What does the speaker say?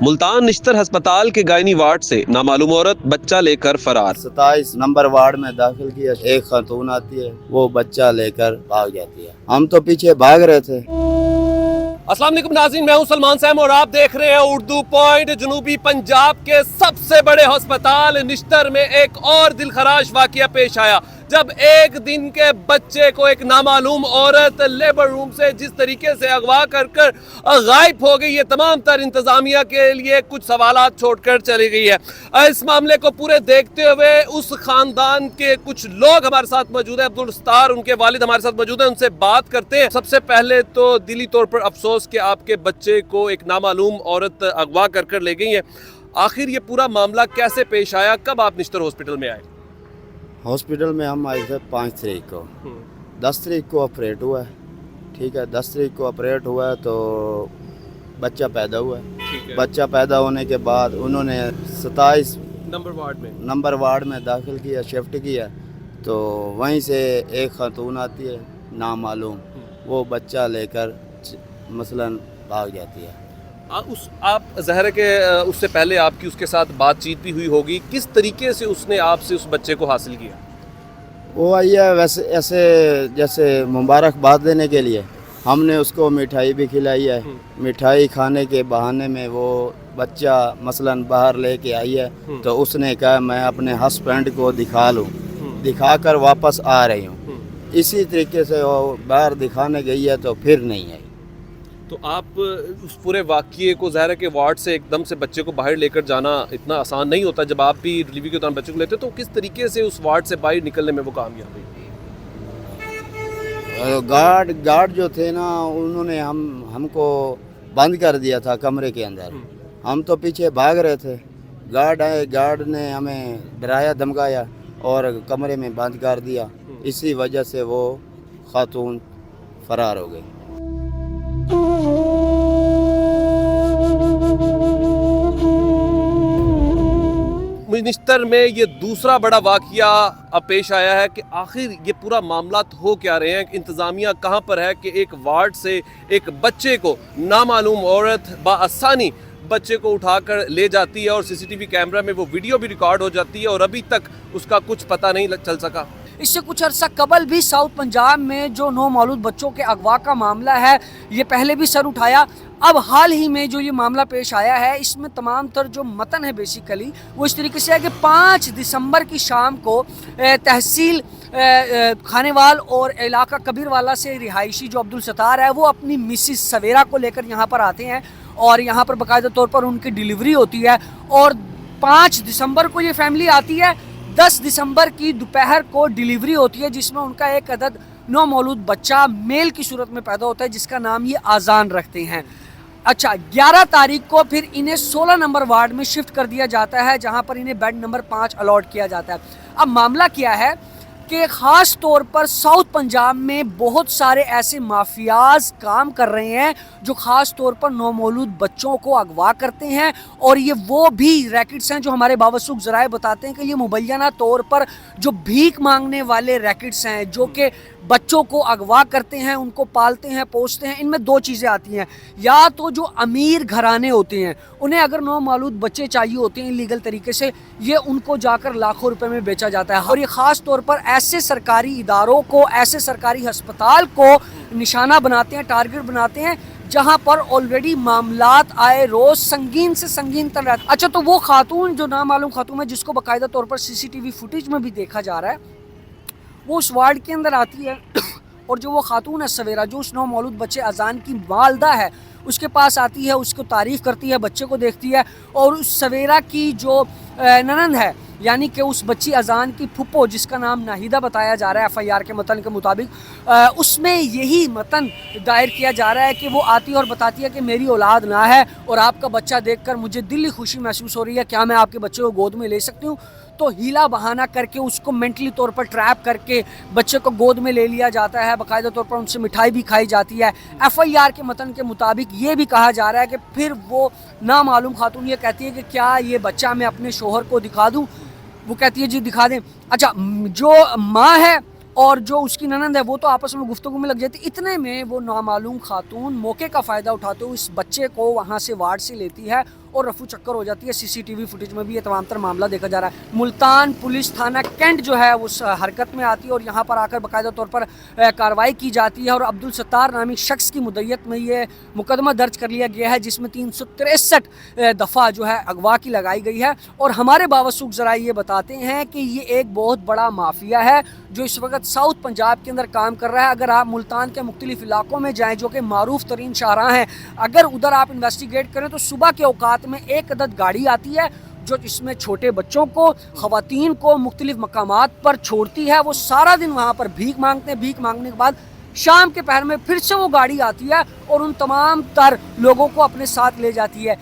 मुल्तान निश्तर अस्पताल के gynae ward से नामालूम औरत बच्चा लेकर फरार। 27 नंबर वार्ड में दाखिल किया। एक खातून आती है, वो बच्चा लेकर भाग जाती है। हम तो पीछे भाग रहे थे। अस्सलाम वालेकुम नाज़रीन, मैं हूं सलमान सैम और आप देख रहे हैं उर्दू पॉइंट। जनूबी पंजाब के सबसे बड़े अस्पताल निश्तर में एक और दिलखराश वाकया पेश आया, जब एक दिन के बच्चे को एक नामालूम औरत लेबर रूम से जिस तरीके से अगवा कर गायब हो गई। ये तमाम तर इंतजामिया के लिए कुछ सवालात छोड़कर चली गई है। इस मामले को पूरे देखते हुए उस खानदान के कुछ लोग हमारे साथ मौजूद है। अब्दुल सत्तार उनके वालिद हमारे साथ मौजूद है, उनसे बात करते हैं। सबसे पहले तो दिली तौर पर अफसोस कि आपके बच्चे को एक नामालूम औरत अगवा कर ले गई है। आखिर ये पूरा मामला कैसे पेश आया, कब आप निश्तर हॉस्पिटल में आए? हॉस्पिटल में हम आए थे 5 तारीख को। 10 तारीख को ऑपरेट हुआ है, ठीक है। 10 तारीख को ऑपरेट हुआ है तो बच्चा पैदा हुआ है। बच्चा पैदा होने के बाद उन्होंने 27 नंबर वार्ड में दाखिल किया, शिफ्ट किया। तो वहीं से एक खातून आती है नामालूम, वो बच्चा लेकर मसलन भाग जाती है। आप ज़हर के उससे पहले आपकी उसके साथ बातचीत भी हुई होगी, किस तरीके से उसने आपसे उस बच्चे को हासिल किया? वो आई है वैसे ऐसे जैसे मुबारकबाद देने के लिए। हमने उसको मिठाई भी खिलाई है। मिठाई खाने के बहाने में वो बच्चा मसलन बाहर लेके आई है, तो उसने कहा मैं अपने हस्बैंड को दिखा लूँ, दिखाकर वापस आ रही हूँ। इसी तरीके से वो बाहर दिखाने गई है तो फिर नहीं आई। तो आप उस पूरे वाक़ये को, ज़ाहिर के वार्ड से एकदम से बच्चे को बाहर लेकर जाना इतना आसान नहीं होता। जब आप भी डिलीवरी के दौरान बच्चे को लेते तो किस तरीके से उस वार्ड से बाहर निकलने में वो कामयाब हुई? गार्ड जो थे ना, उन्होंने हमको बंद कर दिया था कमरे के अंदर। हम तो पीछे भाग रहे थे। गार्ड आए, गार्ड ने हमें डराया धमकाया और कमरे में बंद कर दिया। इसी वजह से वो खातून फरार हो गई। निश्तर में ये दूसरा बड़ा वाकया अब पेश आया है कि आखिर ये पूरा मामला हो क्या रहे हैं, इंतज़ामिया कहाँ पर है कि एक वार्ड से एक बच्चे को नामालूम औरत बआसानी बच्चे को उठाकर ले जाती है और सीसीटीवी कैमरा में वो वीडियो भी रिकॉर्ड हो जाती है और अभी तक उसका कुछ पता नहीं चल सका। इससे कुछ अर्सा कबल भी साउथ पंजाब में जो 9 मौलूद बच्चों के अगवा का मामला है, ये पहले भी सर उठाया। अब हाल ही में जो ये मामला पेश आया है, इसमें तमाम तर जो मतन है बेसिकली वो इस तरीके से है कि 5 दिसंबर की शाम को तहसील खानेवाल और इलाका कबीरवाला से रिहायशी जो अब्दुल सत्तार है, वो अपनी मिसिस सवेरा को लेकर यहाँ पर आते हैं और यहाँ पर बाकायदा तौर पर उनकी डिलीवरी होती है। और 5 दिसंबर को ये फैमिली आती है। 10 दिसंबर की दोपहर को डिलीवरी होती है, जिसमें उनका एक अदद 9 मौलूद बच्चा मेल की सूरत में पैदा होता है, जिसका नाम ये आज़ान रखते हैं। अच्छा, 11 तारीख को फिर इन्हें 16 नंबर वार्ड में शिफ्ट कर दिया जाता है, जहां पर इन्हें बेड नंबर 5 अलॉट किया जाता है। अब मामला क्या है कि ख़ास तौर पर साउथ पंजाब में बहुत सारे ऐसे माफियाज काम कर रहे हैं जो ख़ास तौर पर नौमौलूद बच्चों को अगवा करते हैं। और ये वो भी रैकेट्स हैं जो हमारे बावसूख ज़राए बताते हैं कि ये मुबैना तौर पर जो भीख मांगने वाले रैकेट्स हैं, जो कि बच्चों को अगवा करते हैं, उनको पालते हैं, पोसते हैं। इनमें 2 चीज़ें आती हैं, या तो जो अमीर घराने होते हैं, उन्हें अगर नौमालूद बच्चे चाहिए होते हैं इलीगल तरीके से, ये उनको जाकर लाखों रुपए में बेचा जाता है। और ये ख़ास तौर पर ऐसे सरकारी इदारों को, ऐसे सरकारी अस्पताल को निशाना बनाते हैं, टारगेट बनाते हैं, जहां पर ऑलरेडी मामलात आए रोज़ संगीन से संगीन तर रहते। अच्छा, तो वो खातून जो नामालूम खातून है, जिसको बाकायदा तौर पर CCTV फुटेज में भी देखा जा रहा है, वो उस वार्ड के अंदर आती है और जो वो खातून है सवेरा, जो उस 9 मौलूद बच्चे अजान की वालदा है, उसके पास आती है, उसको तारीफ़ करती है, बच्चे को देखती है। और उस सवेरा की जो ननंद है, यानी कि उस बच्ची अजान की फुप्पो, जिसका नाम नाहिदा बताया जा रहा है FIR के मतन के मुताबिक, उसमें यही मतन दायर किया जा रहा है कि वो आती है और बताती है कि मेरी औलाद ना है और आपका बच्चा देखकर मुझे दिली खुशी महसूस हो रही है, क्या मैं आपके बच्चे को गोद में ले सकती हूँ? तो हीला बहाना करके उसको मेंटली तौर पर ट्रैप करके बच्चे को गोद में ले लिया जाता है। बाकायदा तौर पर उनसे मिठाई भी खाई जाती है। FIR के मतन के मुताबिक ये भी कहा जा रहा है कि फिर वो नामालूम खातून ये कहती है कि क्या ये बच्चा मैं अपने शोहर को दिखा दूँ? वो कहती है जी दिखा दें। अच्छा, जो माँ है और जो उसकी ननंद है वो तो आपस में गुफ्तगू में लग जाती। इतने में वो नामालूम खातून मौके का फ़ायदा उठाते हुए इस बच्चे को वहाँ से वार्ड से लेती है और रफू चक्कर हो जाती है। CCTV फुटेज में भी ये तमाम तर मामला देखा जा रहा है। मुल्तान पुलिस थाना कैंट जो है उस हरकत में आती है और यहाँ पर आकर बाकायदा तौर पर कार्रवाई की जाती है और अब्दुल सत्तार नामी शख्स की मुद्दत में ये मुकदमा दर्ज कर लिया गया है, जिसमें 363 दफ़ा जो है अगवा की लगाई गई है। और हमारे बावसूख ज़रा ये बताते हैं कि ये एक बहुत बड़ा माफिया है जो इस वक्त साउथ पंजाब के अंदर काम कर रहा है। अगर आप मुल्तान के मुख्तलिफ इलाकों में जाएँ जो कि मारूफ तरीन शाहराह हैं, अगर उधर आप इन्वेस्टिगेट करें तो सुबह के औकात में एक अदद गाड़ी आती है जो इसमें छोटे बच्चों को, ख़वातीन को मुख्तलिफ मकामात पर छोड़ती है। वो सारा दिन वहाँ पर भीख मांगते हैं, भीख मांगने के बाद शाम के पहर में फिर से वो गाड़ी आती है और उन तमाम तर लोगों को अपने साथ ले जाती है।